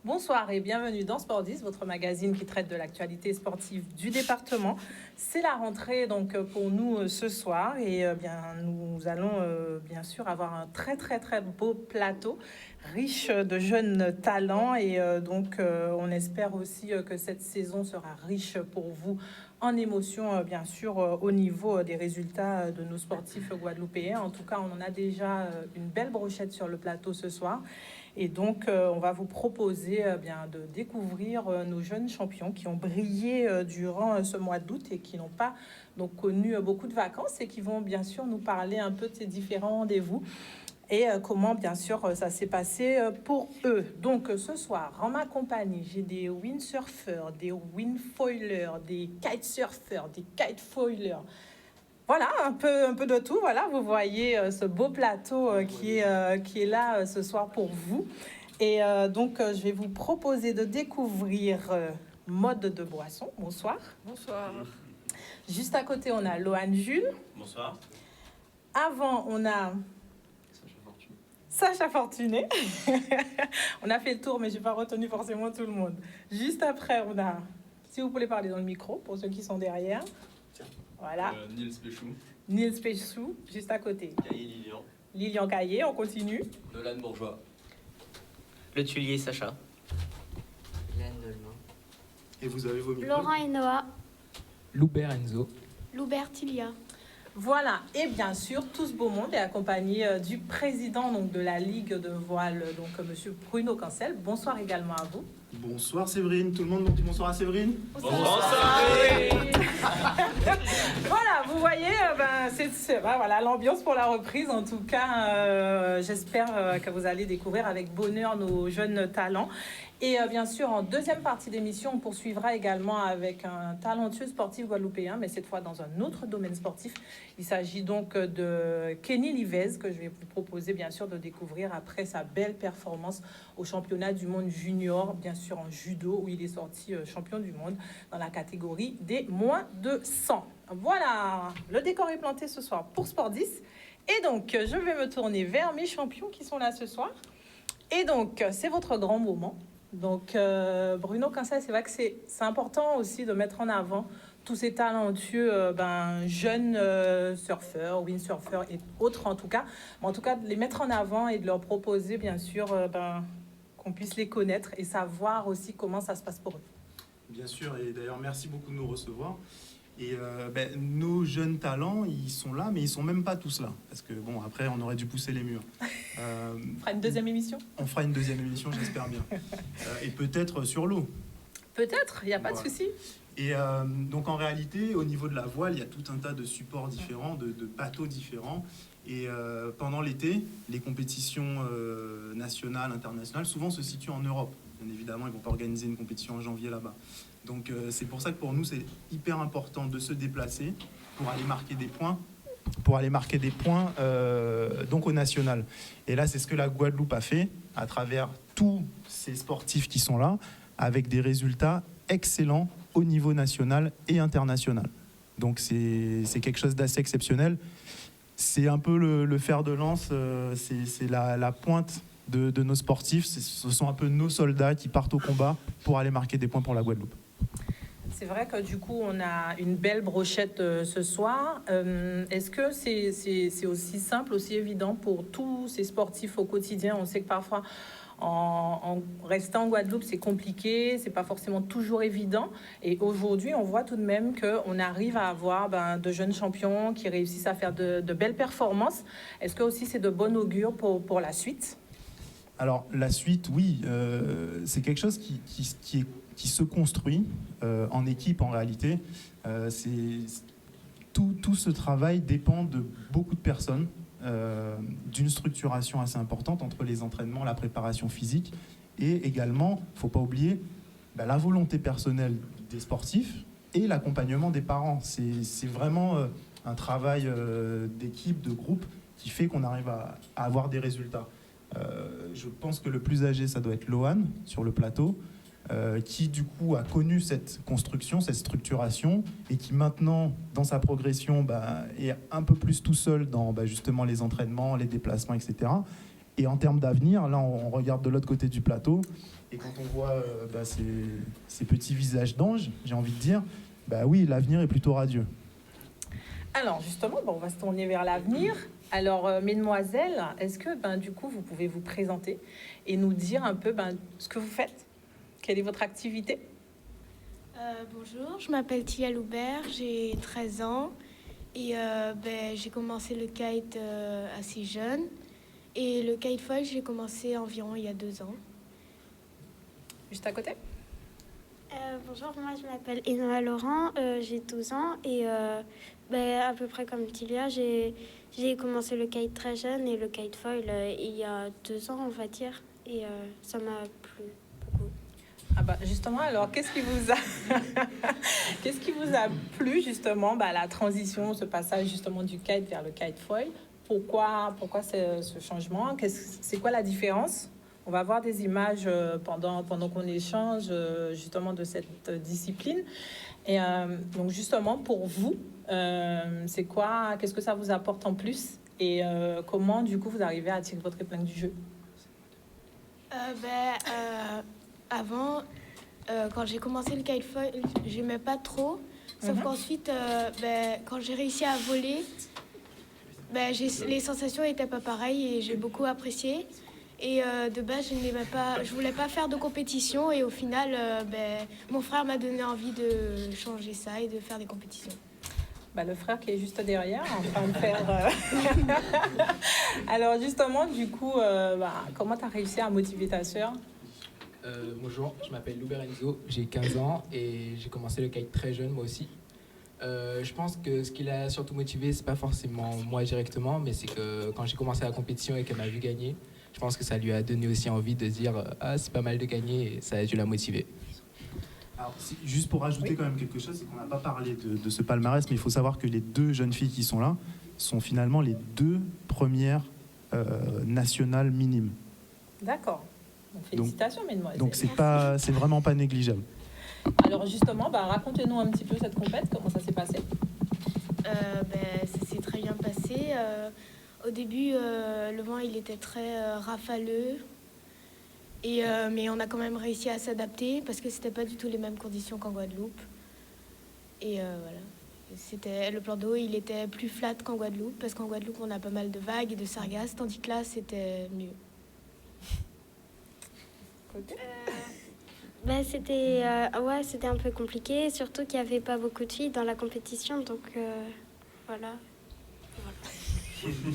Bonsoir et bienvenue dans Sport 10, votre magazine qui traite de l'actualité sportive du département. C'est la rentrée donc pour nous ce soir et nous allons bien sûr avoir un très beau plateau riche de jeunes talents et on espère aussi que cette saison sera riche pour vous en émotion, bien sûr, au niveau des résultats de nos sportifs guadeloupéens. En tout cas, on en a déjà une belle brochette sur le plateau ce soir. Et donc, on va vous proposer de découvrir nos jeunes champions qui ont brillé durant ce mois d'août et qui n'ont pas donc connu beaucoup de vacances et qui vont bien sûr nous parler un peu de ces différents rendez-vous et comment bien sûr ça s'est passé pour eux. Donc ce soir, en ma compagnie, j'ai des windsurfers, des windfoilers, des kitesurfers, des kitefoilers. Voilà, un peu de tout. Voilà, vous voyez ce beau plateau qui est là ce soir pour vous. Et je vais vous proposer de découvrir Mode de Boisson. Bonsoir. Bonsoir. Juste à côté, on a Lohan Jules. Bonsoir. Avant, on a Sacha Fortuné. On a fait le tour, mais je n'ai pas retenu forcément tout le monde. Juste après, on a, si vous voulez parler dans le micro, pour ceux qui sont derrière. Voilà. Nils Péchou. Nils Péchou, juste à côté. Caillé Lilian. Lilian Caillé, on continue. Nolan Bourgeois. Le Tulier Sacha. Hélène Dolman. Et vous avez vos micros. Laurent et Noah. Loubert Enzo. Loubert Tilia. Voilà, et bien sûr, tout ce beau monde est accompagné du président donc, de la Ligue de voile, donc Monsieur Bruno Cancel. Bonsoir également à vous. Bonsoir Séverine, tout le monde dit bonsoir à Séverine. Bonsoir. Voilà, vous voyez, voilà l'ambiance pour la reprise. En tout cas, j'espère que vous allez découvrir avec bonheur nos jeunes talents. Et bien sûr, en deuxième partie d'émission, on poursuivra également avec un talentueux sportif guadeloupéen, mais cette fois dans un autre domaine sportif. Il s'agit donc de Kenny Livez, que je vais vous proposer bien sûr de découvrir après sa belle performance au championnat du monde junior, bien sûr en judo, où il est sorti champion du monde dans la catégorie des moins de 100. Voilà, le décor est planté ce soir pour Sport 10. Et donc, je vais me tourner vers mes champions qui sont là ce soir. Et donc, c'est votre grand moment. Donc, Bruno Cancel, c'est vrai que c'est important aussi de mettre en avant tous ces talentueux jeunes surfeurs, windsurfers et autres en tout cas. Mais en tout cas, de les mettre en avant et de leur proposer, bien sûr, qu'on puisse les connaître et savoir aussi comment ça se passe pour eux. Bien sûr, et d'ailleurs, merci beaucoup de nous recevoir. Et nos jeunes talents, ils sont là, mais ils sont même pas tous là. Parce que, bon, après, on aurait dû pousser les murs. On fera une deuxième émission ? On fera une deuxième émission, j'espère bien. Et peut-être sur l'eau. Peut-être, il n'y a pas de souci. Et donc, en réalité, au niveau de la voile, il y a tout un tas de supports différents, de bateaux différents. Et pendant l'été, les compétitions nationales, internationales, souvent se situent en Europe. Bien évidemment, ils vont pas organiser une compétition en janvier là-bas. Donc c'est pour ça que pour nous, c'est hyper important de se déplacer pour aller marquer des points. Donc au national. Et là, c'est ce que la Guadeloupe a fait à travers tous ces sportifs qui sont là, avec des résultats excellents au niveau national et international. Donc c'est quelque chose d'assez exceptionnel. C'est un peu le fer de lance, c'est la pointe de nos sportifs. Ce sont un peu nos soldats qui partent au combat pour aller marquer des points pour la Guadeloupe. C'est vrai que du coup, on a une belle brochette ce soir. Est-ce que c'est aussi simple, aussi évident pour tous ces sportifs au quotidien ? On sait que parfois, en restant en Guadeloupe, c'est compliqué, c'est pas forcément toujours évident. Et aujourd'hui, on voit tout de même qu'on arrive à avoir de jeunes champions qui réussissent à faire de belles performances. Est-ce que aussi c'est de bon augure pour la suite ? Alors, la suite, oui, c'est quelque chose qui se construit en équipe en réalité. Tout ce travail dépend de beaucoup de personnes, d'une structuration assez importante entre les entraînements, la préparation physique et également, il ne faut pas oublier, la volonté personnelle des sportifs et l'accompagnement des parents. C'est vraiment un travail d'équipe, de groupe qui fait qu'on arrive à avoir des résultats. Je pense que le plus âgé, ça doit être Lohan sur le plateau. qui du coup a connu cette construction, cette structuration, et qui maintenant, dans sa progression, est un peu plus tout seul dans justement les entraînements, les déplacements, etc. Et en termes d'avenir, là on regarde de l'autre côté du plateau, et quand on voit ces petits visages d'anges, j'ai envie de dire, oui, l'avenir est plutôt radieux. Alors justement, on va se tourner vers l'avenir. Alors mesdemoiselles, est-ce que du coup vous pouvez vous présenter et nous dire un peu ce que vous faites? Quelle est votre activité? Bonjour, je m'appelle Tia Loubert, j'ai 13 ans et j'ai commencé le kite assez jeune. Et le kitefoil, j'ai commencé environ il y a 2 ans. Juste à côté? Bonjour, moi je m'appelle Enoa Laurent, j'ai 12 ans et à peu près comme Tilia, j'ai commencé le kite très jeune et le kitefoil il y a 2 ans on va dire et ça m'a plu beaucoup. Justement, alors qu'est-ce qui vous a plu justement la transition, ce passage justement du kite vers le kitefoil? Pourquoi ce changement? C'est quoi la différence? On va voir des images pendant qu'on échange justement de cette discipline. Et donc justement pour vous, c'est quoi? Qu'est-ce que ça vous apporte en plus? Et comment du coup vous arrivez à tirer votre épingle du jeu? Avant, quand j'ai commencé le kitefoil, j'aimais pas trop. Sauf qu'ensuite, quand j'ai réussi à voler, les sensations étaient pas pareilles et j'ai beaucoup apprécié. Et de base, je voulais pas faire de compétition et au final, mon frère m'a donné envie de changer ça et de faire des compétitions. Le frère qui est juste derrière, en train de faire... Alors justement, du coup, comment tu as réussi à motiver ta sœur? Bonjour, je m'appelle Loubert Enzo, j'ai 15 ans et j'ai commencé le kite très jeune moi aussi. Je pense que ce qui l'a surtout motivé, c'est pas forcément moi directement, mais c'est que quand j'ai commencé la compétition et qu'elle m'a vu gagner, je pense que ça lui a donné aussi envie de se dire c'est pas mal de gagner et ça a dû la motiver. Alors, juste pour rajouter quand même quelque chose, c'est qu'on n'a pas parlé de ce palmarès, mais il faut savoir que les 2 jeunes filles qui sont là sont finalement les 2 premières nationales minimes. D'accord. Donc, félicitations, mesdemoiselles. Donc c'est vraiment pas négligeable. Alors justement, racontez-nous un petit peu cette compète, comment ça s'est passé? Ça s'est très bien passé. Au début, le vent il était très rafaleux, mais on a quand même réussi à s'adapter parce que c'était pas du tout les mêmes conditions qu'en Guadeloupe. Et voilà, le plan d'eau il était plus flat qu'en Guadeloupe parce qu'en Guadeloupe on a pas mal de vagues et de sargasses, tandis que là c'était mieux. C'était un peu compliqué, surtout qu'il n'y avait pas beaucoup de filles dans la compétition, donc voilà.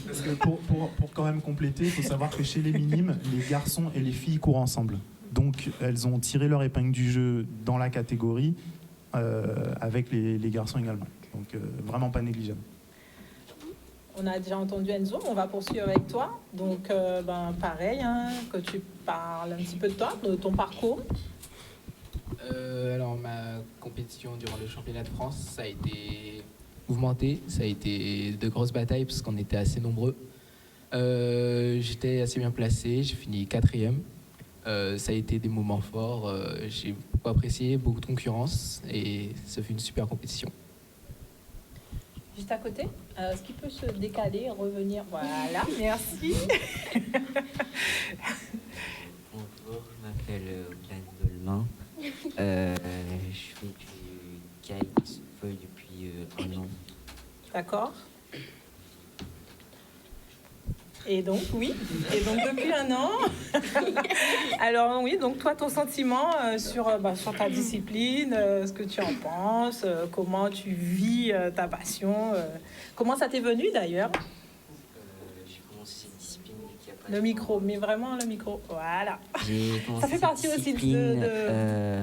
Parce que pour quand même compléter, il faut savoir que chez les minimes, les garçons et les filles courent ensemble. Donc elles ont tiré leur épingle du jeu dans la catégorie avec les garçons également. Donc vraiment pas négligeable. On a déjà entendu Enzo, on va poursuivre avec toi. Donc, pareil, que tu parles un petit peu de toi, de ton parcours. Alors, ma compétition durant le championnat de France, ça a été mouvementé, ça a été de grosses batailles parce qu'on était assez nombreux. J'étais assez bien placé, j'ai fini 4e. Ça a été des moments forts, j'ai beaucoup apprécié, beaucoup de concurrence et ça fait une super compétition. Juste à côté, est-ce qu'il peut se décaler et revenir? Voilà, merci. Bonjour, je m'appelle Glenn Dolman. Je fais du kitefoil depuis 1 an. D'accord. Et donc, depuis 1 an. Alors, oui, donc toi, ton sentiment sur ta discipline, ce que tu en penses, comment tu vis ta passion, comment ça t'est venu d'ailleurs? J'ai commencé cette discipline il y a pas Le micro, mais vraiment le micro, voilà. Ça fait partie aussi de...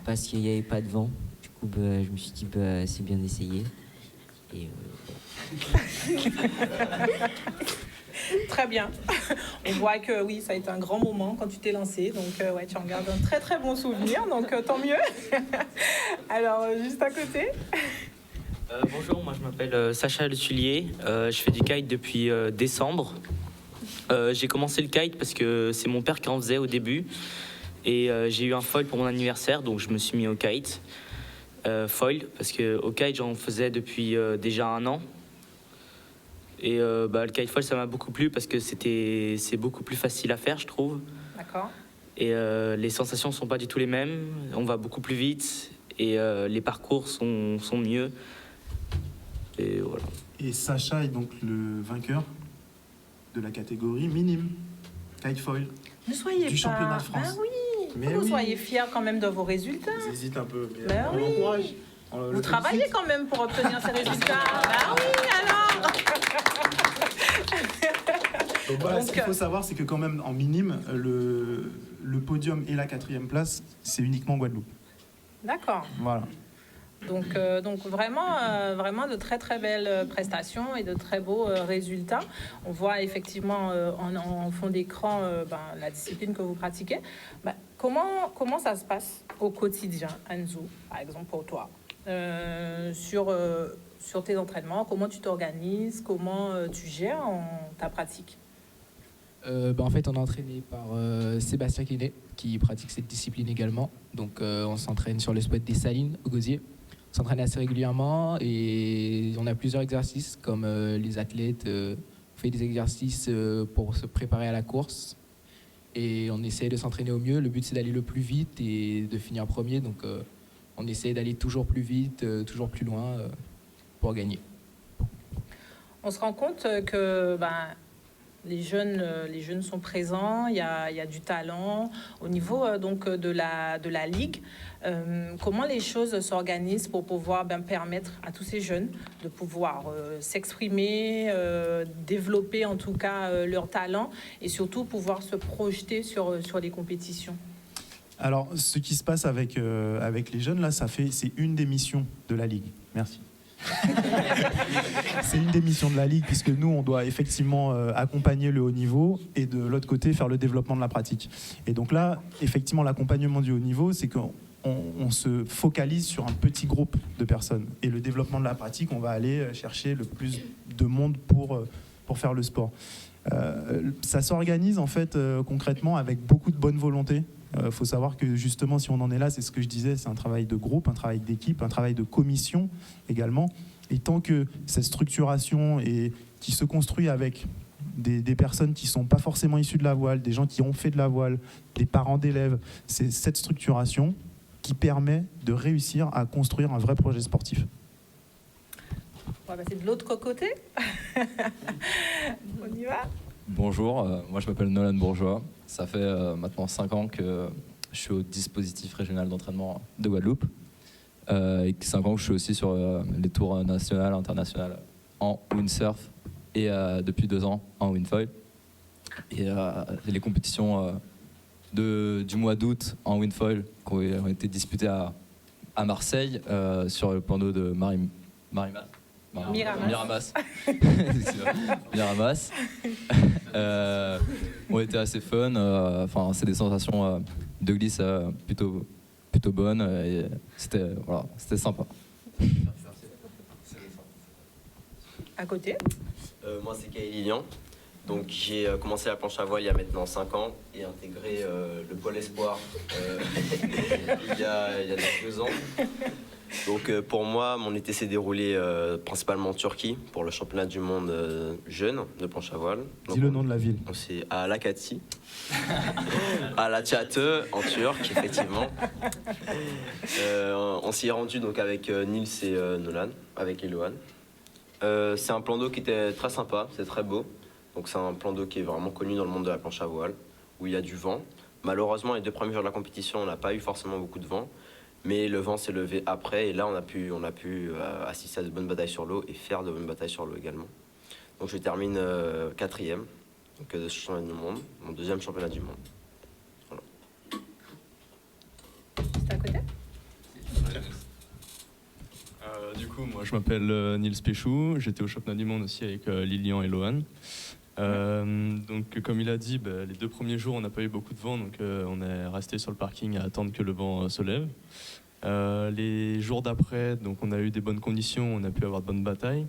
parce qu'il n'y avait pas de vent. Du coup, je me suis dit, c'est bien d'essayer. Et Très bien. On voit que oui, ça a été un grand moment quand tu t'es lancé. Donc, tu en gardes un très très bon souvenir. Donc, tant mieux. Alors, juste à côté. Bonjour, moi je m'appelle Sacha Le Tullier. Je fais du kite depuis décembre. J'ai commencé le kite parce que c'est mon père qui en faisait au début. Et j'ai eu un foil pour mon anniversaire, donc je me suis mis au kite. Foil, parce qu'au kite, j'en faisais depuis déjà 1 an. Et le kite foil, ça m'a beaucoup plu parce que c'est beaucoup plus facile à faire, je trouve. D'accord. Et les sensations ne sont pas du tout les mêmes. On va beaucoup plus vite et les parcours sont mieux. Et voilà. Et Sacha est donc le vainqueur de la catégorie minime, kite foil, Ne soyez du pas... championnat de France. Ben oui, Mais vous oui. soyez fiers quand même de vos résultats. J'hésite un peu, mais Ben on oui. l'encourage. On le Vous félicite. travaillez quand même pour obtenir ces résultats. Ben oui, alors. Donc voilà, ce Donc, qu'il faut savoir, c'est que quand même en minime, le podium et la 4e place, c'est uniquement Guadeloupe. D'accord. Voilà. Donc vraiment de très très belles prestations et de très beaux résultats. On voit effectivement en fond d'écran la discipline que vous pratiquez. Comment ça se passe au quotidien, Anzou, par exemple pour toi, sur tes entraînements? Comment tu t'organises? Comment tu gères ta pratique? En fait, on est entraîné par Sébastien Quinet, qui pratique cette discipline également. Donc, on s'entraîne sur le spot des Salines, au Gosier. On s'entraîne assez régulièrement et on a plusieurs exercices, comme les athlètes. On fait des exercices pour se préparer à la course. Et on essaie de s'entraîner au mieux. Le but, c'est d'aller le plus vite et de finir premier. Donc, on essaie d'aller toujours plus vite, toujours plus loin pour gagner. On se rend compte que les jeunes sont présents, il y a du talent. Au niveau de la Ligue, comment les choses s'organisent pour pouvoir permettre à tous ces jeunes de pouvoir s'exprimer, développer en tout cas leur talent et surtout pouvoir se projeter sur les compétitions? Alors, ce qui se passe avec les jeunes, là, c'est une des missions de la Ligue. Merci. C'est une des missions de la Ligue, puisque nous, on doit effectivement accompagner le haut niveau et de l'autre côté, faire le développement de la pratique. Et donc là, effectivement, l'accompagnement du haut niveau, c'est qu'on se focalise sur un petit groupe de personnes. Et le développement de la pratique, on va aller chercher le plus de monde pour faire le sport. Ça s'organise en fait concrètement avec beaucoup de bonne volonté. Faut savoir que justement, si on en est là, c'est ce que je disais, c'est un travail de groupe, un travail d'équipe, un travail de commission également. Et tant que cette structuration qui se construit avec des personnes qui ne sont pas forcément issues de la voile, des gens qui ont fait de la voile, des parents d'élèves, c'est cette structuration qui permet de réussir à construire un vrai projet sportif. On va passer de l'autre côté. On y va. Bonjour, moi je m'appelle Nolan Bourgeois. Ça fait maintenant 5 ans que je suis au dispositif régional d'entraînement de Guadeloupe. Et 5 ans que je suis aussi sur les tours nationales, internationales en windsurf et depuis 2 ans en windfoil. Et les compétitions du mois d'août en windfoil qui ont été disputées à Marseille sur le plan d'eau de Miramas. Miramas. Ont été assez fun. C'est des sensations de glisse plutôt bonnes. Et c'était sympa. À côté. Moi, c'est Kay Lilian. Donc, j'ai commencé la planche à voile il y a maintenant 5 ans et intégré le pôle espoir il y a 2 ans. Donc pour moi, mon été s'est déroulé principalement en Turquie pour le championnat du monde jeune de planche à voile. Dis le nom de la ville. C'est à Alakati, à Alaçatı en turc, effectivement. On s'y est rendu donc avec Nils et Nolan, avec Eloane. C'est un plan d'eau qui était très sympa, c'est très beau. Donc c'est un plan d'eau qui est vraiment connu dans le monde de la planche à voile, où il y a du vent. Malheureusement, les 2 premiers jours de la compétition, on n'a pas eu forcément beaucoup de vent. Mais le vent s'est levé après et là on a pu assister à de bonnes batailles sur l'eau et faire de bonnes batailles sur l'eau également. Donc je termine 4e de ce championnat du monde, mon 2e championnat du monde. Voilà. C'est à côté. Du coup, moi je m'appelle Nils Péchou, j'étais au championnat du monde aussi avec Lilian et Lohan. Donc comme il a dit, les 2 premiers jours on n'a pas eu beaucoup de vent, donc on est resté sur le parking à attendre que le vent se lève. Les jours d'après, donc on a eu des bonnes conditions, on a pu avoir de bonnes batailles.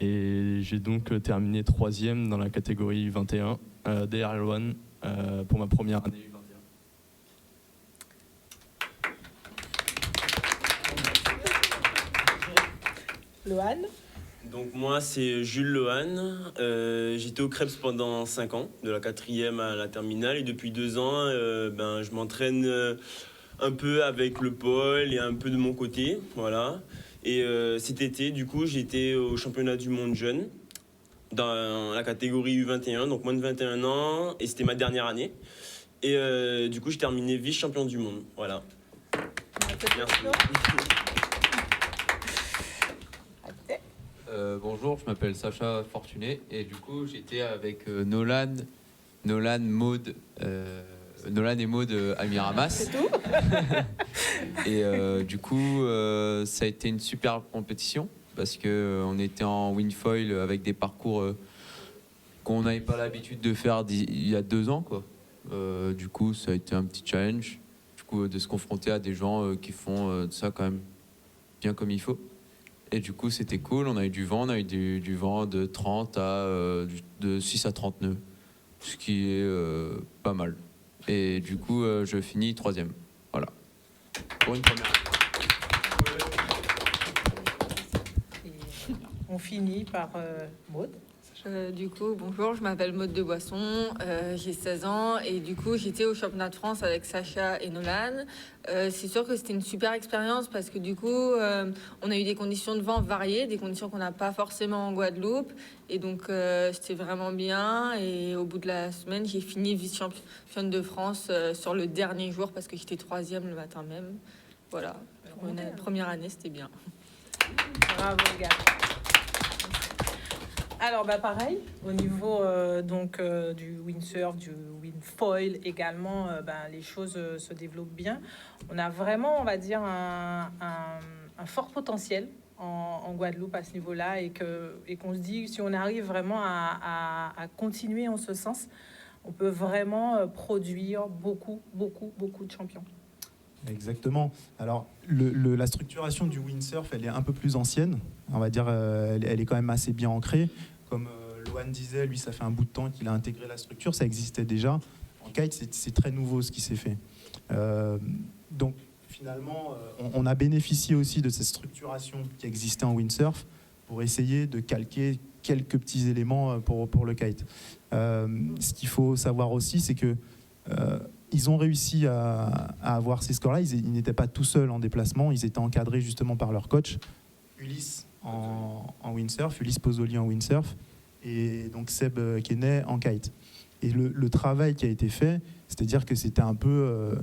Et j'ai donc terminé 3e dans la catégorie 21 DR1 pour ma première année U21. Lohan. Donc moi c'est Jules Lohan, j'étais au Krebs pendant 5 ans, de la 4e à la terminale et depuis 2 ans je m'entraîne un peu avec le pôle et un peu de mon côté, voilà. Et cet été du coup j'étais au championnat du monde jeune dans la catégorie U21, donc moins de 21 ans et c'était ma dernière année. Et du coup j'ai terminé vice-champion du monde, voilà. Merci. Bonjour, je m'appelle Sacha Fortuné et du coup j'étais avec Nolan et Maud à Miramas. C'est tout. Et du coup ça a été une super compétition parce que on était en wingfoil avec des parcours qu'on n'avait pas l'habitude de faire il y a 2 ans quoi. Du coup ça a été un petit challenge du coup de se confronter à des gens qui font ça quand même bien comme il faut. Et du coup, c'était cool. On a eu du vent. On a eu du vent de 30 à de 6 à 30 nœuds, ce qui est pas mal. Et du coup, je finis 3e. Voilà. Pour une première. Et on finit par Maud. Du coup, bonjour, je m'appelle Maud de Boisson, j'ai 16 ans et du coup j'étais au championnat de France avec Sacha et Nolan. C'est sûr que c'était une super expérience parce que du coup on a eu des conditions de vent variées, des conditions qu'on n'a pas forcément en Guadeloupe et donc c'était vraiment bien et au bout de la semaine j'ai fini vice-championne de France sur le dernier jour parce que j'étais 3e le matin même. Voilà, pour une première année c'était bien. Bravo les gars. Alors pareil, au niveau du windsurf, du windfoil également, les choses se développent bien. On a vraiment, on va dire, un fort potentiel en Guadeloupe à ce niveau-là et qu'on se dit, si on arrive vraiment à continuer en ce sens, on peut vraiment produire beaucoup de champions. Exactement. Alors, la structuration du windsurf, elle est un peu plus ancienne. On va dire, elle est quand même assez bien ancrée. Comme Lohan disait, lui, ça fait un bout de temps qu'il a intégré la structure. Ça existait déjà. En kite, c'est très nouveau ce qui s'est fait. Donc, finalement, on a bénéficié aussi de cette structuration qui existait en windsurf pour essayer de calquer quelques petits éléments pour le kite. Ce qu'il faut savoir aussi, c'est que ils ont réussi à avoir ces scores-là. Ils n'étaient pas tout seuls en déplacement. Ils étaient encadrés justement par leur coach, Ulysse en windsurf, Ulysse Pozzoli en windsurf, et donc Seb Kenney en kite. Et le travail qui a été fait, c'est-à-dire que c'était un peu...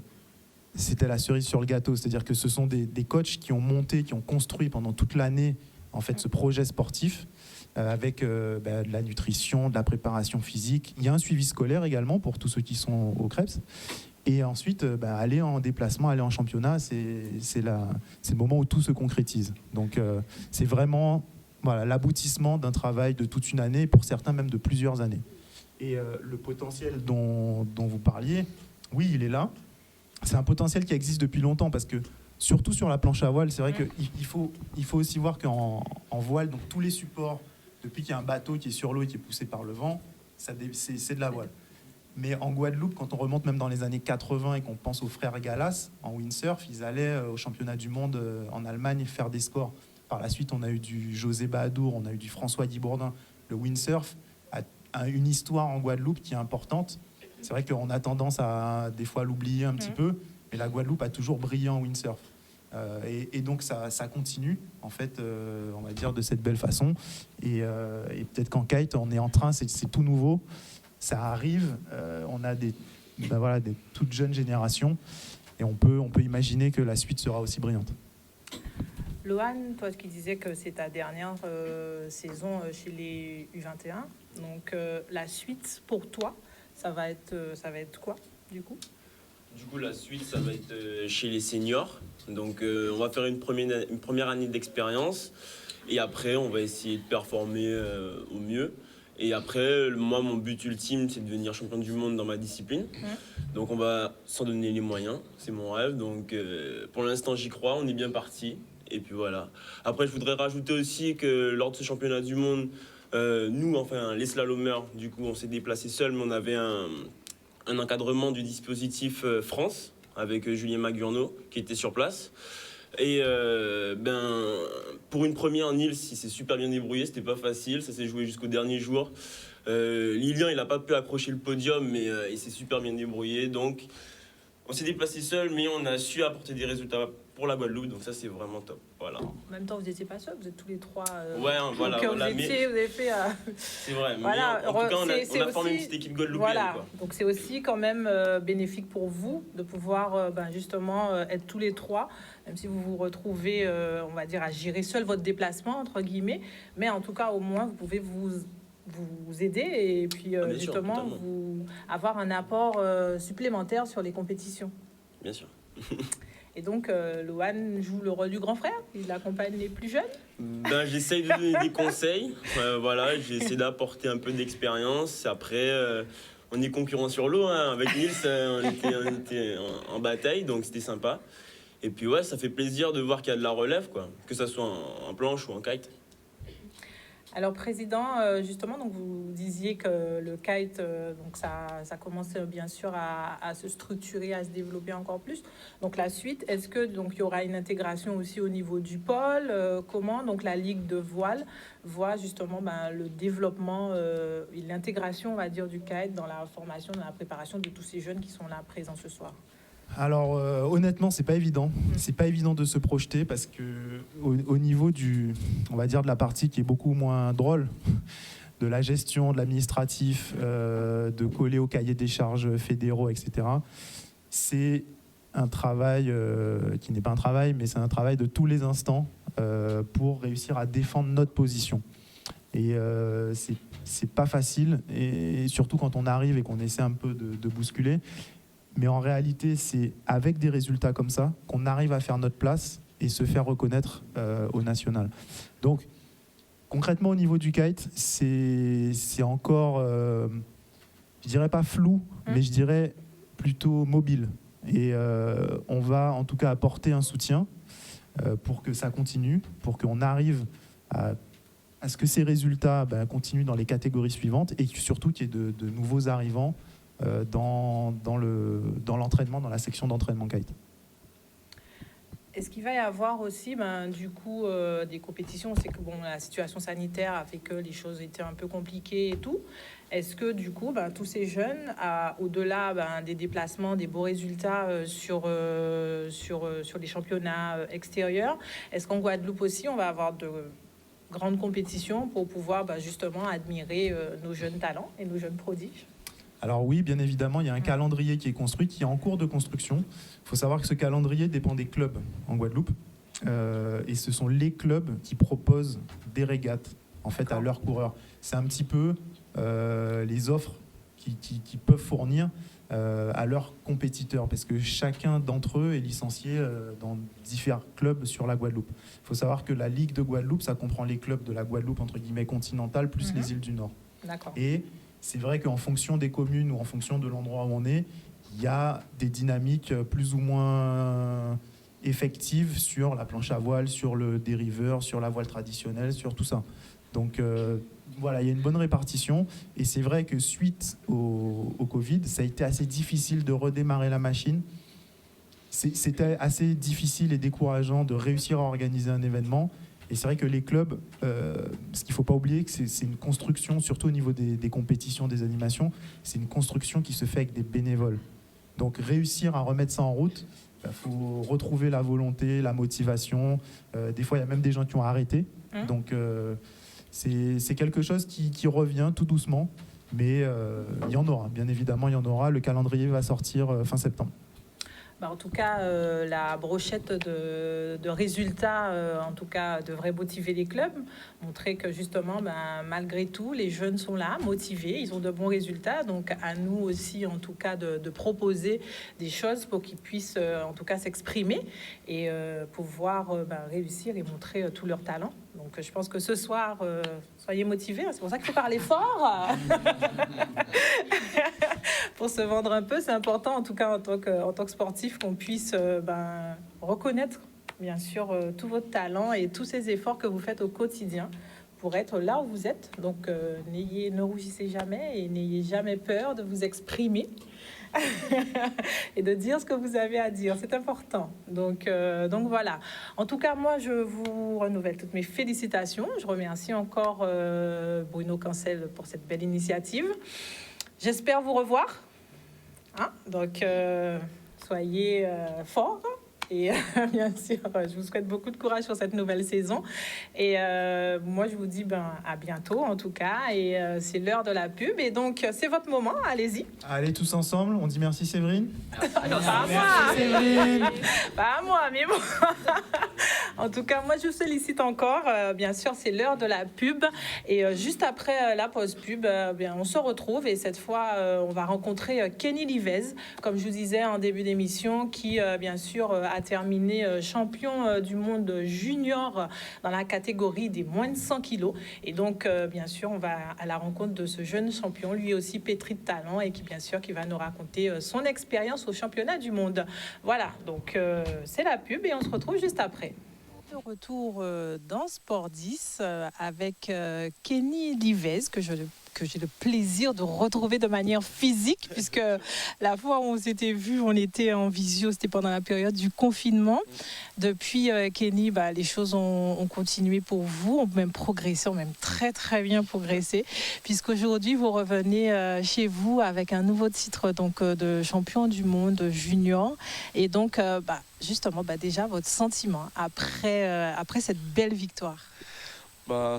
c'était la cerise sur le gâteau. C'est-à-dire que ce sont des coachs qui ont monté, qui ont construit pendant toute l'année en fait, ce projet sportif avec de la nutrition, de la préparation physique. Il y a un suivi scolaire également pour tous ceux qui sont au Krebs. Et ensuite, aller en déplacement, aller en championnat, c'est le moment où tout se concrétise. Donc, c'est vraiment l'aboutissement d'un travail de toute une année, pour certains même de plusieurs années. Et le potentiel dont vous parliez, oui, il est là. C'est un potentiel qui existe depuis longtemps parce que, surtout sur la planche à voile, c'est vrai qu'il faut aussi voir qu'en voile, donc tous les supports, depuis qu'il y a un bateau qui est sur l'eau et qui est poussé par le vent, c'est de la voile. Mais en Guadeloupe, quand on remonte même dans les années 80 et qu'on pense aux frères Galas, en windsurf, ils allaient au championnat du monde en Allemagne faire des scores. Par la suite, on a eu du José Bahadour, on a eu du François Guibourdin. Le windsurf a une histoire en Guadeloupe qui est importante. C'est vrai qu'on a tendance à des fois l'oublier un petit peu, mais la Guadeloupe a toujours brillé en windsurf. Et donc ça continue, en fait, on va dire, de cette belle façon. Et peut-être qu'en kite, on est en train, c'est tout nouveau. Ça arrive, on a des toutes jeunes générations et on peut imaginer que la suite sera aussi brillante. Lohan, toi qui disais que c'est ta dernière saison chez les U21, donc la suite pour toi, ça va être quoi du coup ? Du coup, la suite, ça va être chez les seniors. Donc, on va faire une première année d'expérience et après, on va essayer de performer au mieux. Et après, moi, mon but ultime, c'est de devenir champion du monde dans ma discipline. Donc, on va s'en donner les moyens. C'est mon rêve. Donc, pour l'instant, j'y crois. On est bien parti. Et puis voilà. Après, je voudrais rajouter aussi que lors de ce championnat du monde, nous, enfin, les slalomers, du coup, on s'est déplacés seuls, mais on avait un encadrement du dispositif France avec Julien Magurno qui était sur place. Et pour une première, Nils, il s'est super bien débrouillé, c'était pas facile, ça s'est joué jusqu'au dernier jour. Lilian, il n'a pas pu accrocher le podium, mais il s'est super bien débrouillé. Donc, on s'est déplacé seul, mais on a su apporter des résultats pour la Guadeloupe, donc ça c'est vraiment top. Voilà. En même temps, vous n'étiez pas seul, vous êtes tous les trois. Ouais, voilà. Vous avez fait. C'est vrai, voilà, mais en tout cas, on a formé une petite équipe guadeloupéenne. Voilà, quoi. donc c'est aussi quand même bénéfique pour vous de pouvoir justement être tous les trois, même si vous vous retrouvez, on va dire, à gérer seul votre déplacement, entre guillemets, mais en tout cas, au moins, vous pouvez vous aider et puis justement sûr, vous avoir un apport supplémentaire sur les compétitions. Bien sûr. Et donc, Lohan joue le rôle du grand frère, il accompagne les plus jeunes. J'essaye de donner des conseils, voilà, j'essaie d'apporter un peu d'expérience. Après, on est concurrents sur l'eau, hein. Avec Nils, on était en bataille, donc c'était sympa. Et puis ouais, ça fait plaisir de voir qu'il y a de la relève, quoi, que ça soit en planche ou en kite. Alors, président, justement, donc vous disiez que le kite, donc ça commence bien sûr à se structurer, à se développer encore plus. Donc, la suite, est-ce que donc il y aura une intégration aussi au niveau du pôle? Comment donc la Ligue de voile voit justement le développement et l'intégration, on va dire, du kite dans la formation, dans la préparation de tous ces jeunes qui sont là présents ce soir? Alors honnêtement, c'est pas évident. C'est pas évident de se projeter parce que au niveau on va dire de la partie qui est beaucoup moins drôle, de la gestion, de l'administratif, de coller au cahier des charges fédéraux, etc. C'est un travail qui n'est pas un travail, mais c'est un travail de tous les instants pour réussir à défendre notre position. Et c'est pas facile, et surtout quand on arrive et qu'on essaie un peu de bousculer. Mais en réalité, c'est avec des résultats comme ça qu'on arrive à faire notre place et se faire reconnaître au national. Donc, concrètement, au niveau du kite, c'est encore, je dirais pas flou, mais je dirais plutôt mobile. Et on va en tout cas apporter un soutien pour que ça continue, pour qu'on arrive à ce que ces résultats continuent dans les catégories suivantes et surtout qu'il y ait de nouveaux arrivants dans l'entraînement, dans la section d'entraînement kite. Est-ce qu'il va y avoir aussi, du coup, des compétitions? On sait que la situation sanitaire a fait que les choses étaient un peu compliquées et tout. Est-ce que, du coup, tous ces jeunes, au-delà des déplacements, des beaux résultats sur les championnats extérieurs, est-ce qu'en Guadeloupe aussi, on va avoir de grandes compétitions pour pouvoir justement admirer nos jeunes talents et nos jeunes prodiges? Alors oui, bien évidemment, il y a un calendrier qui est construit, qui est en cours de construction. Il faut savoir que ce calendrier dépend des clubs en Guadeloupe. Et ce sont les clubs qui proposent des régates en fait, à leurs coureurs. C'est un petit peu les offres qu'ils peuvent fournir à leurs compétiteurs, parce que chacun d'entre eux est licencié dans différents clubs sur la Guadeloupe. Il faut savoir que la Ligue de Guadeloupe, ça comprend les clubs de la Guadeloupe, entre guillemets, continentale, plus les îles du Nord. D'accord. Et c'est vrai qu'en fonction des communes ou en fonction de l'endroit où on est, il y a des dynamiques plus ou moins effectives sur la planche à voile, sur le dériveur, sur la voile traditionnelle, sur tout ça. Donc voilà, il y a une bonne répartition. Et c'est vrai que suite au Covid, ça a été assez difficile de redémarrer la machine. C'était assez difficile et décourageant de réussir à organiser un événement. Et c'est vrai que les clubs, ce qu'il ne faut pas oublier, que c'est une construction, surtout au niveau des compétitions, des animations, c'est une construction qui se fait avec des bénévoles. Donc réussir à remettre ça en route, il faut retrouver la volonté, la motivation. Des fois, il y a même des gens qui ont arrêté. Donc c'est quelque chose qui revient tout doucement. Mais il y en aura, bien évidemment, il y en aura. Le calendrier va sortir fin septembre. En tout cas, la brochette de résultats, en tout cas, devrait motiver les clubs, montrer que justement, malgré tout, les jeunes sont là, motivés, ils ont de bons résultats. Donc, à nous aussi, en tout cas, de proposer des choses pour qu'ils puissent, en tout cas, s'exprimer et pouvoir réussir et montrer tout leur talent. Donc, je pense que ce soir, soyez motivés. C'est pour ça qu'il faut parler fort. Pour se vendre un peu, c'est important, en tout cas, en tant que sportif, qu'on puisse reconnaître, bien sûr, tout votre talent et tous ces efforts que vous faites au quotidien pour être là où vous êtes. Donc, ne rougissez jamais et n'ayez jamais peur de vous exprimer et de dire ce que vous avez à dire. C'est important. Donc voilà. En tout cas, moi, je vous renouvelle toutes mes félicitations. Je remercie encore Bruno Cancel pour cette belle initiative. J'espère vous revoir. Donc, soyez forts. Et bien sûr, je vous souhaite beaucoup de courage sur cette nouvelle saison. Et moi, je vous dis à bientôt, en tout cas. Et c'est l'heure de la pub. Et donc, c'est votre moment. Allez-y. Allez, tous ensemble. On dit merci, Séverine. Non, pas à moi. Séverine. Pas à moi, mais bon. En tout cas, moi, je vous félicite encore. Bien sûr, c'est l'heure de la pub. Et juste après la pause pub, on se retrouve. Et cette fois, on va rencontrer Kenny Livez, comme je vous disais en début d'émission, qui, bien sûr, a terminé champion du monde junior dans la catégorie des moins de 100 kilos. Et donc, bien sûr, on va à la rencontre de ce jeune champion, lui aussi pétri de talent, et qui, bien sûr, qui va nous raconter son expérience au championnat du monde. Voilà, donc c'est la pub et on se retrouve juste après. De retour dans Sport 10 avec Kenny Livez, que j'ai le plaisir de retrouver de manière physique, puisque la fois où on s'était vu, on était en visio, c'était pendant la période du confinement. Depuis, Kenny, les choses ont continué pour vous, ont même progressé, ont même très très bien progressé, puisqu'aujourd'hui vous revenez chez vous avec un nouveau titre donc, de champion du monde junior. Et donc, justement, déjà votre sentiment après cette belle victoire.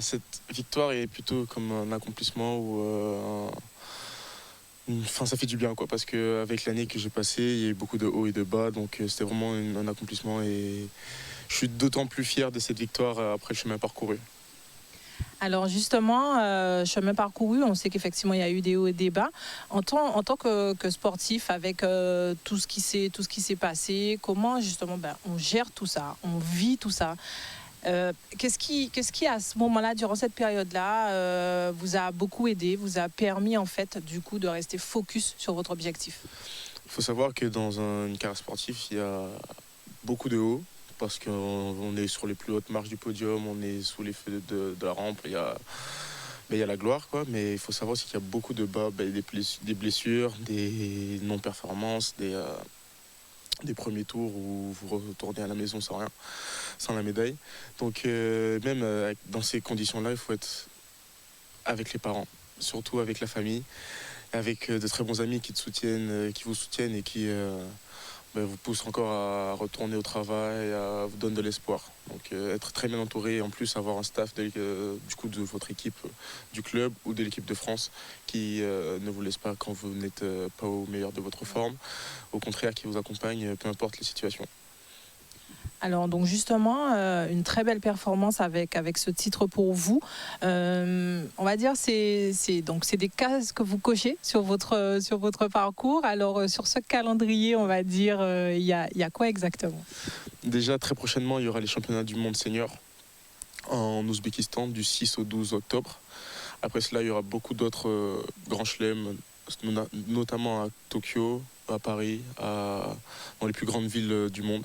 Cette victoire est plutôt comme un accomplissement ou ça fait du bien parce qu'avec l'année que j'ai passée, il y a eu beaucoup de hauts et de bas, donc c'était vraiment un accomplissement et je suis d'autant plus fier de cette victoire après le chemin parcouru. Alors justement, chemin parcouru, on sait qu'effectivement il y a eu des hauts et des bas. En tant que sportif, avec tout ce qui s'est passé, comment justement on gère tout ça, on vit tout ça? Qu'est-ce qui à ce moment-là, durant cette période-là, vous a beaucoup aidé, vous a permis en fait du coup de rester focus sur votre objectif? Il faut savoir que dans une carrière sportive, il y a beaucoup de hauts parce qu'on est sur les plus hautes marches du podium, on est sous les feux de la rampe, il y a la gloire mais il faut savoir aussi qu'il y a beaucoup de bas, des blessures, des non-performances, des premiers tours où vous retournez à la maison sans rien, sans la médaille. Donc même dans ces conditions-là, il faut être avec les parents, surtout avec la famille, avec de très bons amis qui vous soutiennent et qui vous poussent encore à retourner au travail, à vous donner de l'espoir. Donc être très bien entouré et en plus avoir un staff de votre équipe, du club ou de l'équipe de France qui ne vous laisse pas quand vous n'êtes pas au meilleur de votre forme, au contraire qui vous accompagne peu importe les situations. Alors donc justement, une très belle performance avec ce titre pour vous. On va dire c'est des cases que vous cochez sur votre parcours. Alors sur ce calendrier, on va dire, il y a quoi exactement? Déjà très prochainement, il y aura les championnats du monde senior en Ouzbékistan du 6 au 12 octobre. Après cela, il y aura beaucoup d'autres grands chelems, notamment à Tokyo, à Paris, dans les plus grandes villes du monde.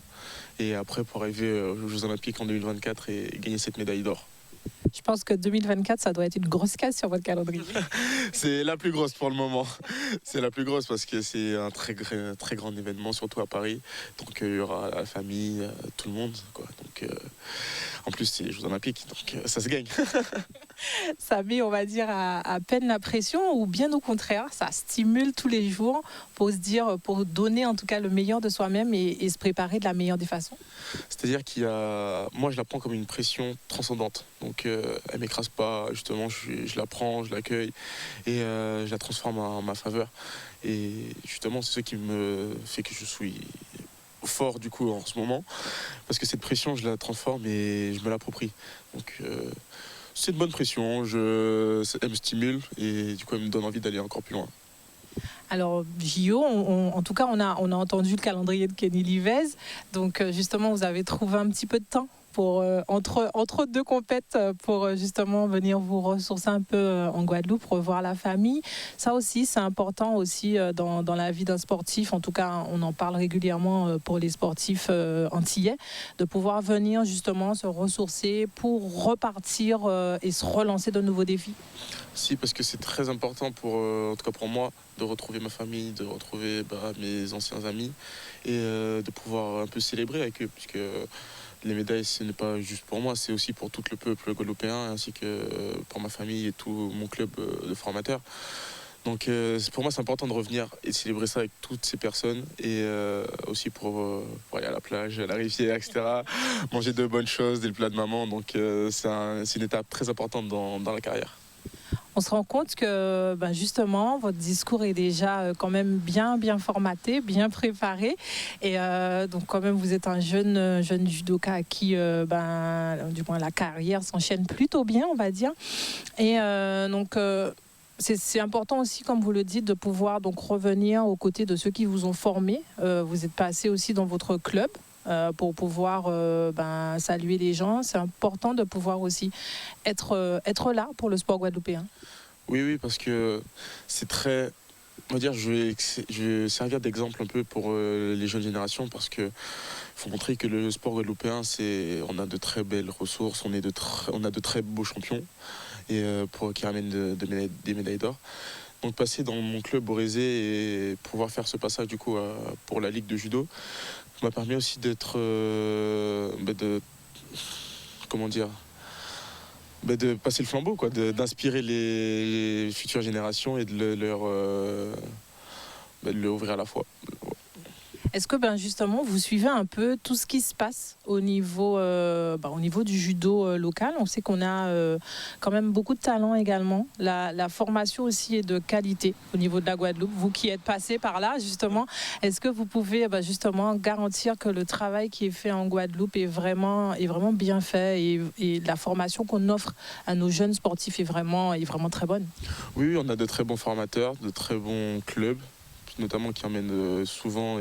Et après, pour arriver aux Jeux Olympiques en 2024 et gagner cette médaille d'or. Je pense que 2024, ça doit être une grosse case sur votre calendrier. C'est la plus grosse pour le moment. C'est la plus grosse parce que c'est un très grand événement, surtout à Paris. Donc il y aura la famille, tout le monde. Donc, en plus, c'est les Jeux Olympiques, donc ça se gagne. Ça met, on va dire, à peine la pression ou bien au contraire, ça stimule tous les jours pour se dire, pour donner en tout cas le meilleur de soi-même et se préparer de la meilleure des façons. C'est-à-dire moi je la prends comme une pression transcendante. Donc elle m'écrase pas, justement, je la prends, je l'accueille et je la transforme en ma faveur. Et justement, c'est ce qui me fait que je suis fort du coup en ce moment, parce que cette pression, je la transforme et je me l'approprie. Donc c'est une bonne pression, elle me stimule et du coup elle me donne envie d'aller encore plus loin. Alors, JO, en tout cas, on a entendu le calendrier de Kenny Livez. Donc, justement, vous avez trouvé un petit peu de temps pour, entre deux compètes pour justement venir vous ressourcer un peu en Guadeloupe, revoir la famille. Ça aussi, c'est important aussi dans la vie d'un sportif. En tout cas, on en parle régulièrement pour les sportifs antillais, de pouvoir venir justement se ressourcer pour repartir et se relancer de nouveaux défis. Si, parce que c'est très important en tout cas pour moi, de retrouver ma famille, de retrouver mes anciens amis et de pouvoir un peu célébrer avec eux, puisque les médailles, ce n'est pas juste pour moi, c'est aussi pour tout le peuple guadeloupéen, ainsi que pour ma famille et tout mon club de formateurs. Donc pour moi, c'est important de revenir et de célébrer ça avec toutes ces personnes et aussi pour aller à la plage, à la rivière, etc. Manger de bonnes choses, des plats de maman. Donc c'est une étape très importante dans la carrière. On se rend compte que justement, votre discours est déjà quand même bien formaté, bien préparé. Et donc quand même, vous êtes un jeune judoka à qui du moins la carrière s'enchaîne plutôt bien, on va dire. Et donc... c'est important aussi, comme vous le dites, de pouvoir donc revenir aux côtés de ceux qui vous ont formé. Vous êtes passé aussi dans votre club pour pouvoir saluer les gens. C'est important de pouvoir aussi être là pour le sport guadeloupéen. Oui, parce que c'est très... On va dire, je vais servir d'exemple un peu pour les jeunes générations parce que faut montrer que le sport guadeloupéen, on a de très belles ressources, on a de très beaux champions et qui ramènent des médailles d'or. Donc passer dans mon club Borézé et pouvoir faire ce passage du coup pour la Ligue de judo m'a permis aussi d'être de passer le flambeau, quoi, d'inspirer les futures générations et de leur ouvrir à la fois. Est-ce que justement vous suivez un peu tout ce qui se passe au niveau du judo local? On sait qu'on a quand même beaucoup de talent également. La formation aussi est de qualité au niveau de la Guadeloupe. Vous qui êtes passé par là justement, est-ce que vous pouvez justement garantir que le travail qui est fait en Guadeloupe est vraiment bien fait et la formation qu'on offre à nos jeunes sportifs est vraiment très bonne? Oui, on a de très bons formateurs, de très bons clubs, notamment qui emmènent souvent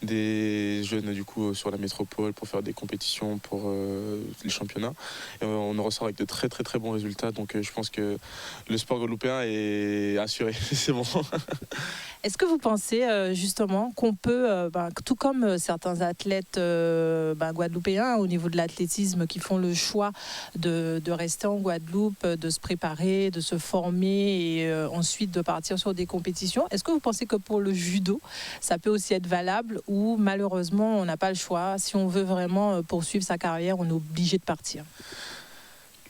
des jeunes du coup sur la métropole pour faire des compétitions pour les championnats. Et on en ressort avec de très très très bons résultats. Donc je pense que le sport guadeloupéen est assuré. C'est bon. Est-ce que vous pensez justement qu'on peut, tout comme certains athlètes guadeloupéens au niveau de l'athlétisme qui font le choix de rester en Guadeloupe, de se préparer, de se former et ensuite de partir sur des compétitions, est-ce que vous pensez que pour le judo, ça peut aussi être valable ou malheureusement on n'a pas le choix? Si on veut vraiment poursuivre sa carrière, on est obligé de partir.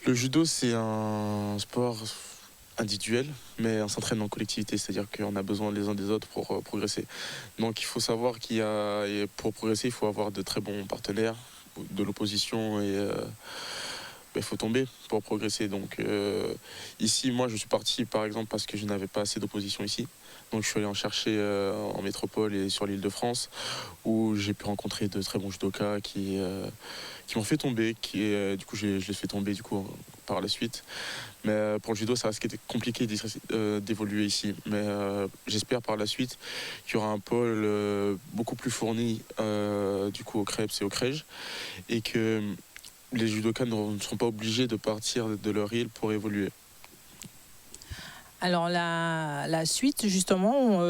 Le judo, c'est un sport individuel, mais on s'entraîne en collectivité, c'est-à-dire qu'on a besoin les uns des autres pour progresser. Donc il faut savoir pour progresser, il faut avoir de très bons partenaires, de l'opposition et il faut tomber pour progresser. Donc ici, moi, je suis parti par exemple parce que je n'avais pas assez d'opposition ici. Donc je suis allé en chercher en métropole et sur l'île de France, où j'ai pu rencontrer de très bons judokas qui m'ont fait tomber, du coup je les fais tomber du coup par la suite. Mais pour le judo, ça risque d'être compliqué d'évoluer ici. Mais j'espère par la suite qu'il y aura un pôle beaucoup plus fourni du coup au CREPS et au CREJ, et que les judokas ne seront pas obligés de partir de leur île pour évoluer. Alors la suite, justement,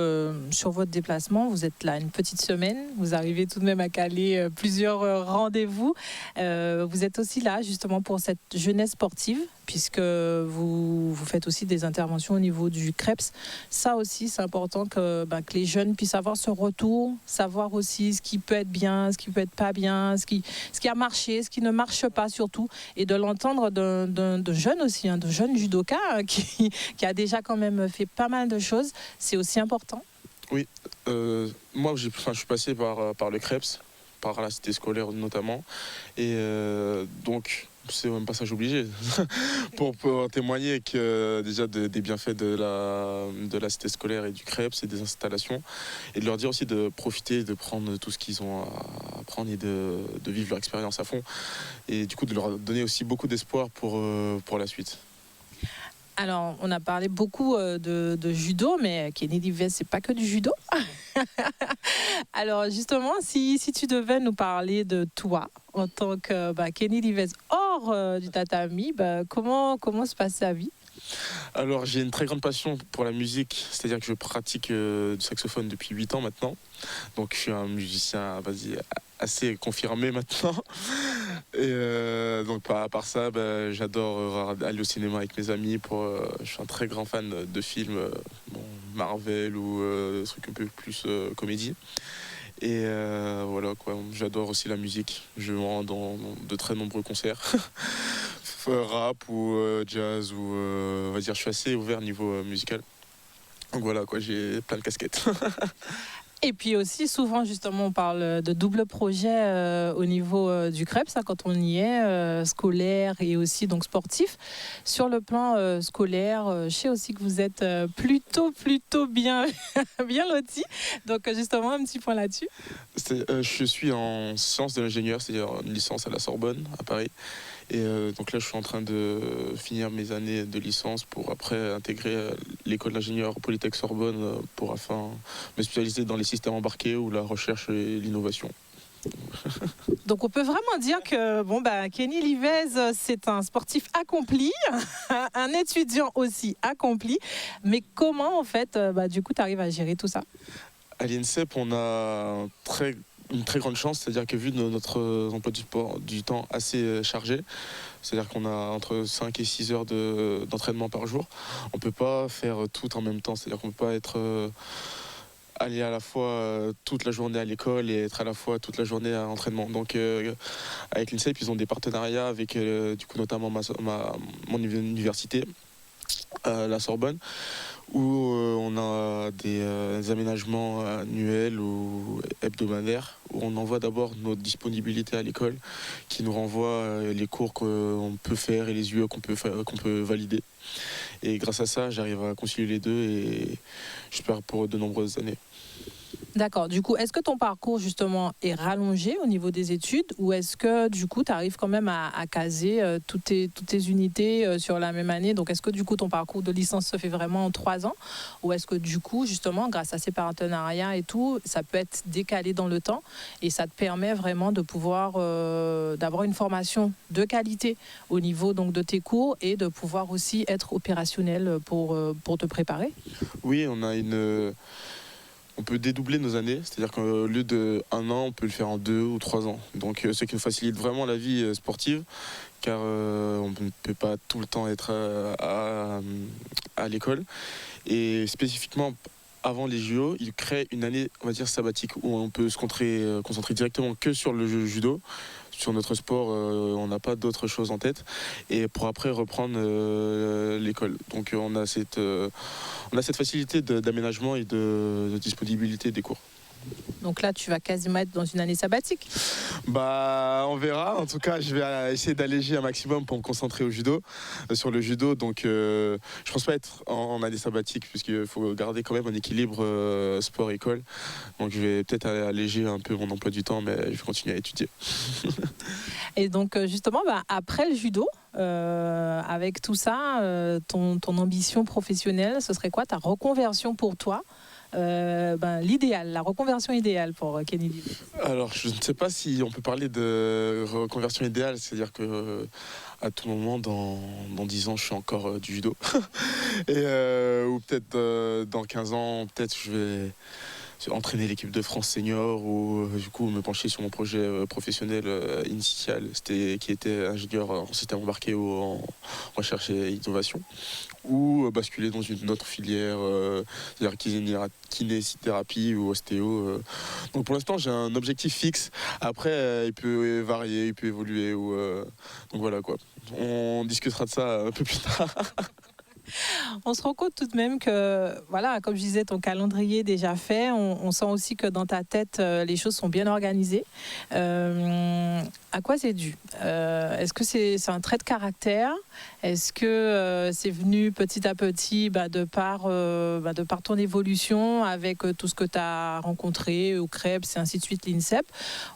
sur votre déplacement, vous êtes là une petite semaine, vous arrivez tout de même à caler plusieurs rendez-vous. Vous êtes aussi là justement pour cette jeunesse sportive, puisque vous faites aussi des interventions au niveau du CREPS. Ça aussi, c'est important que les jeunes puissent avoir ce retour, savoir aussi ce qui peut être bien, ce qui peut être pas bien, ce qui a marché, ce qui ne marche pas surtout, et de l'entendre d'un jeune aussi, de jeune judoka qui a déjà quand même fait pas mal de choses. C'est aussi important. Oui, moi je suis passé par le CREPS, par la cité scolaire notamment, et donc c'est un passage obligé pour témoigner que déjà des bienfaits de la cité scolaire et du CREPS et des installations, et de leur dire aussi de profiter, de prendre tout ce qu'ils ont à prendre et de vivre leur expérience à fond, et du coup de leur donner aussi beaucoup d'espoir pour la suite. Alors, on a parlé beaucoup de judo, mais Kenny Livez, c'est pas que du judo. Alors, justement, si tu devais nous parler de toi en tant que Kenny Livez hors du tatami, comment se passe sa vie? Alors, j'ai une très grande passion pour la musique, c'est-à-dire que je pratique du saxophone depuis 8 ans maintenant. Donc, je suis un musicien, assez confirmé maintenant. Et donc, à part ça, j'adore aller au cinéma avec mes amis. Je suis un très grand fan de films Marvel ou des trucs un peu plus comédie. Et voilà quoi, j'adore aussi la musique. Je me rends dans de très nombreux concerts. Rap ou jazz ou on va dire je suis assez ouvert niveau musical. Donc voilà quoi, j'ai plein de casquettes. Et puis aussi, souvent, justement, on parle de double projet au niveau du CREPS, quand on y est, scolaire et aussi donc sportif. Sur le plan scolaire, je sais aussi que vous êtes plutôt bien, bien loti. Donc, justement, un petit point là-dessus. Je suis en sciences de l'ingénieur, c'est-à-dire une licence à la Sorbonne, à Paris. Et donc là, je suis en train de finir mes années de licence pour après intégrer l'école d'ingénieur Polytech Sorbonne pour afin me spécialiser dans les systèmes embarqués ou la recherche et l'innovation. Donc on peut vraiment dire que Kenny Livez, c'est un sportif accompli, un étudiant aussi accompli. Mais comment en fait, du coup, tu arrives à gérer tout ça? À l'INSEP, on a une très grande chance, c'est-à-dire que vu notre emploi du temps assez chargé, c'est-à-dire qu'on a entre 5 et 6 heures d'entraînement par jour, on ne peut pas faire tout en même temps, c'est-à-dire qu'on ne peut pas aller à la fois toute la journée à l'école et être à la fois toute la journée à l'entraînement. Donc avec l'INSEP, ils ont des partenariats avec du coup notamment mon université, la Sorbonne, où on a des aménagements annuels ou hebdomadaires, où on envoie d'abord notre disponibilité à l'école, qui nous renvoie les cours qu'on peut faire et les UE qu'on peut valider. Et grâce à ça, j'arrive à concilier les deux et j'espère pour de nombreuses années. D'accord. Du coup, est-ce que ton parcours, justement, est rallongé au niveau des études ou est-ce que, du coup, tu arrives quand même à caser toutes tes unités sur la même année? Donc, est-ce que, du coup, ton parcours de licence se fait vraiment en 3 ans ou est-ce que, du coup, justement, grâce à ces partenariats et tout, ça peut être décalé dans le temps et ça te permet vraiment de pouvoir d'avoir une formation de qualité au niveau donc, de tes cours et de pouvoir aussi être opérationnel pour te préparer? Oui, on peut dédoubler nos années, c'est-à-dire qu'au lieu de 1 an, on peut le faire en 2 ou 3 ans. Donc ce qui nous facilite vraiment la vie sportive, car on ne peut pas tout le temps être à l'école. Et spécifiquement, avant les JO, ils créent une année, on va dire, sabbatique, où on peut se concentrer directement que sur le judo. Sur notre sport, on n'a pas d'autre chose en tête. Et pour après reprendre l'école. Donc on a cette facilité d'aménagement et de disponibilité des cours. Donc là, tu vas quasiment être dans une année sabbatique. On verra. En tout cas, je vais essayer d'alléger un maximum pour me concentrer sur le judo. Donc, je pense pas être en année sabbatique puisqu'il faut garder quand même un équilibre sport-école. Donc, je vais peut-être alléger un peu mon emploi du temps, mais je vais continuer à étudier. Et donc, justement, après le judo, avec tout ça, ton ambition professionnelle, ce serait quoi ta reconversion pour toi? La reconversion idéale pour Kenny Livez. Alors, je ne sais pas si on peut parler de reconversion idéale, c'est-à-dire que à tout moment, dans 10 ans, je suis encore du judo. Ou peut-être dans 15 ans, peut-être je vais entraîner l'équipe de France senior ou du coup me pencher sur mon projet professionnel initial, qui était ingénieur en système embarqué ou en recherche et innovation, ou basculer dans une autre filière, c'est-à-dire kinésithérapie ou ostéo. Donc pour l'instant j'ai un objectif fixe. Après il peut varier, il peut évoluer. Donc voilà quoi. On discutera de ça un peu plus tard. On se rend compte tout de même que, voilà, comme je disais, ton calendrier est déjà fait. On sent aussi que dans ta tête, les choses sont bien organisées. À quoi c'est dû? Est-ce que c'est un trait de caractère? Est-ce que c'est venu petit à petit de par ton évolution avec tout ce que tu as rencontré au CREPS et ainsi de suite, l'INSEP?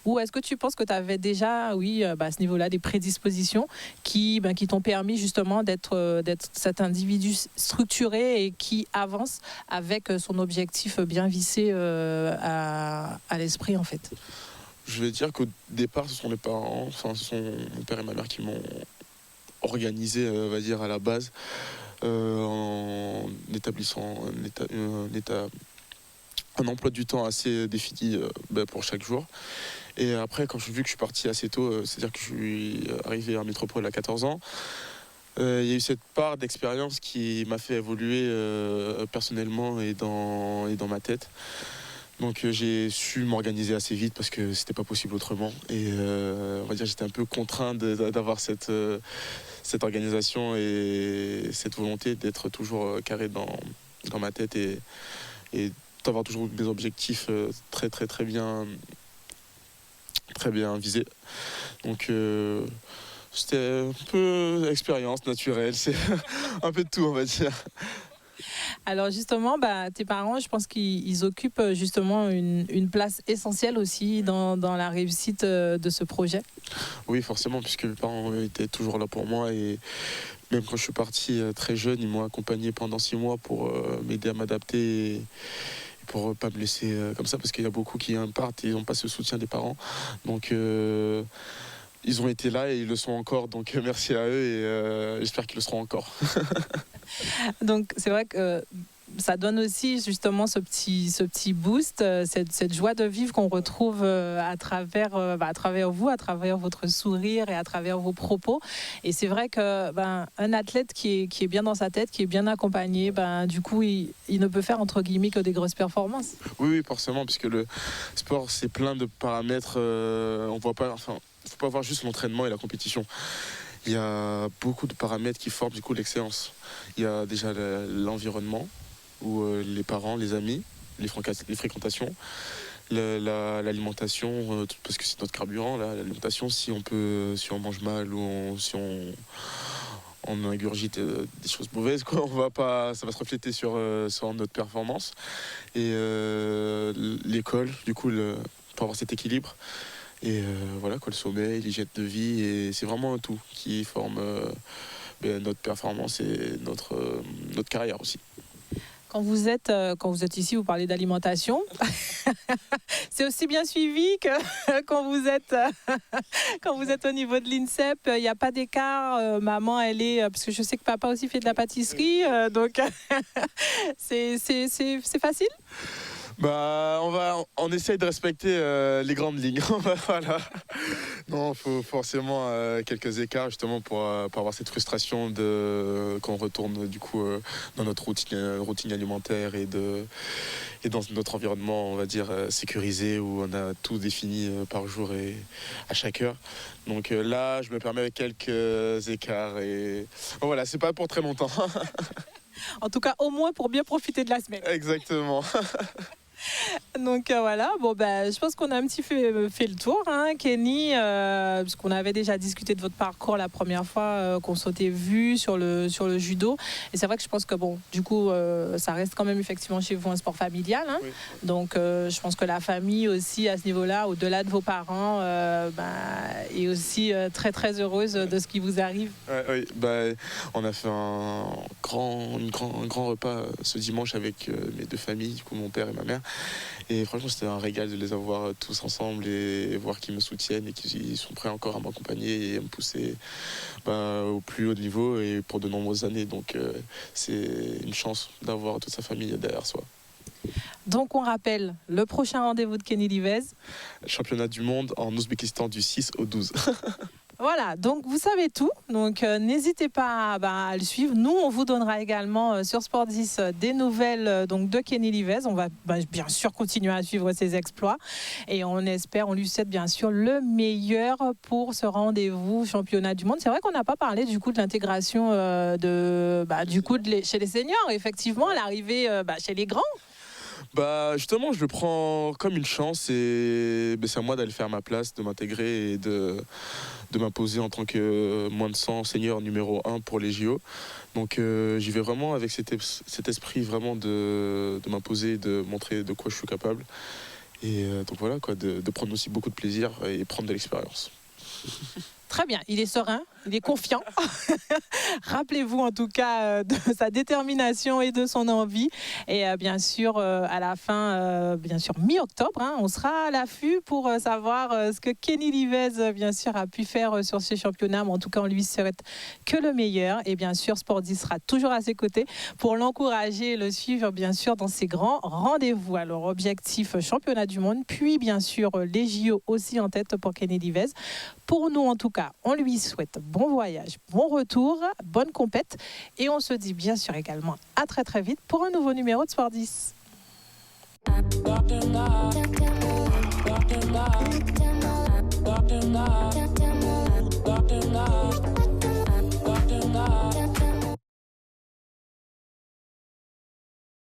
Ou est-ce que tu penses que tu avais déjà, à ce niveau-là, des prédispositions qui t'ont permis justement d'être cet individu individu structuré et qui avance avec son objectif bien vissé à l'esprit en fait. Je vais dire qu'au départ, ce sont les parents, enfin, ce sont mon père et ma mère qui m'ont organisé, on va dire, à la base, en établissant un emploi du temps assez défini pour chaque jour. Et après, quand j'ai vu que je suis parti assez tôt, c'est-à-dire que je suis arrivé à Métropole à 14 ans, il y a eu cette part d'expérience qui m'a fait évoluer personnellement et dans ma tête. Donc j'ai su m'organiser assez vite parce que c'était pas possible autrement. Et on va dire j'étais un peu contraint d'avoir cette organisation et cette volonté d'être toujours carré dans ma tête et d'avoir toujours mes objectifs très bien visés. Donc c'était un peu expérience naturelle, c'est un peu de tout on va dire. Alors justement, tes parents, je pense qu'ils occupent justement une place essentielle aussi dans la réussite de ce projet. Oui, forcément, puisque mes parents étaient toujours là pour moi et même quand je suis parti très jeune, ils m'ont accompagné pendant 6 mois pour m'aider à m'adapter et pour pas me laisser comme ça, parce qu'il y a beaucoup qui partent et ils n'ont pas ce soutien des parents. Donc ils ont été là et ils le sont encore, donc merci à eux et j'espère qu'ils le seront encore. Donc c'est vrai que ça donne aussi justement ce petit boost, cette joie de vivre qu'on retrouve à travers vous, à travers votre sourire et à travers vos propos. Et c'est vrai que un athlète qui est bien dans sa tête, qui est bien accompagné, du coup il ne peut faire entre guillemets que des grosses performances. Oui, forcément, puisque le sport c'est plein de paramètres. On voit pas, enfin, faut pas voir juste l'entraînement et la compétition. Il y a beaucoup de paramètres qui forment du coup l'excellence. Il y a déjà l'environnement, où les parents, les amis, les fréquentations, l'alimentation, parce que c'est notre carburant, l'alimentation, si on mange mal ou si on ingurgite des choses mauvaises, quoi, ça va se refléter sur notre performance. Et l'école, du coup, pour avoir cet équilibre. Et voilà, le sommeil, l'hygiène de vie, et c'est vraiment un tout qui forme notre performance et notre carrière aussi. Quand vous êtes ici, vous parlez d'alimentation. C'est aussi bien suivi que quand vous êtes au niveau de l'INSEP. Il n'y a pas d'écart. Maman, elle est... Parce que je sais que papa aussi fait de la pâtisserie. Donc, c'est facile. On essaye de respecter les grandes lignes. Voilà. Non, il faut forcément quelques écarts justement pour avoir cette frustration qu'on retourne du coup dans notre routine alimentaire et dans notre environnement, on va dire, sécurisé, où on a tout défini par jour et à chaque heure. Donc là, je me permets avec quelques écarts et voilà, c'est pas pour très longtemps. En tout cas, au moins pour bien profiter de la semaine. Exactement. Donc voilà, je pense qu'on a un petit peu fait le tour, hein, Kenny, parce qu'on avait déjà discuté de votre parcours la première fois qu'on s'était vu sur le judo. Et c'est vrai que je pense que du coup, ça reste quand même effectivement chez vous un sport familial. Hein. Oui. Donc je pense que la famille aussi à ce niveau-là, au-delà de vos parents, est aussi très très heureuse de ce qui vous arrive. Oui, on a fait un grand repas ce dimanche avec mes deux familles, du coup mon père et ma mère. Et franchement, c'était un régal de les avoir tous ensemble et voir qu'ils me soutiennent et qu'ils sont prêts encore à m'accompagner et à me pousser au plus haut niveau et pour de nombreuses années. Donc, c'est une chance d'avoir toute sa famille derrière soi. Donc, on rappelle le prochain rendez-vous de Kenny Livez. Championnat du monde en Ouzbékistan du 6 au 12. Voilà, donc vous savez tout, donc n'hésitez pas à le suivre. Nous, on vous donnera également sur Sport 10 des nouvelles de Kenny Livez. On va bien sûr continuer à suivre ses exploits et on lui souhaite bien sûr le meilleur pour ce rendez-vous championnat du monde. C'est vrai qu'on n'a pas parlé du coup de l'intégration chez les seniors, effectivement, l'arrivée chez les grands. Justement, je le prends comme une chance et c'est à moi d'aller faire ma place, de m'intégrer et de m'imposer en tant que moins de 100 senior numéro 1 pour les JO. Donc j'y vais vraiment avec cet esprit vraiment de m'imposer et de montrer de quoi je suis capable. Et donc voilà, de prendre aussi beaucoup de plaisir et prendre de l'expérience. Très bien, il est serein, Il est confiant. Rappelez-vous en tout cas de sa détermination et de son envie. Et bien sûr, à la fin, bien sûr, mi-octobre, hein, on sera à l'affût pour savoir ce que Kenny Livez, bien sûr, a pu faire sur ces championnats. Mais en tout cas, on lui souhaite que le meilleur. Et bien sûr, Sport 10 sera toujours à ses côtés pour l'encourager et le suivre, bien sûr, dans ses grands rendez-vous. Alors, objectif championnat du monde, puis bien sûr, les JO aussi en tête pour Kenny Livez. Pour nous, en tout cas, on lui souhaite bon voyage, bon retour, bonne compète. Et on se dit bien sûr également à très très vite pour un nouveau numéro de Sport 10.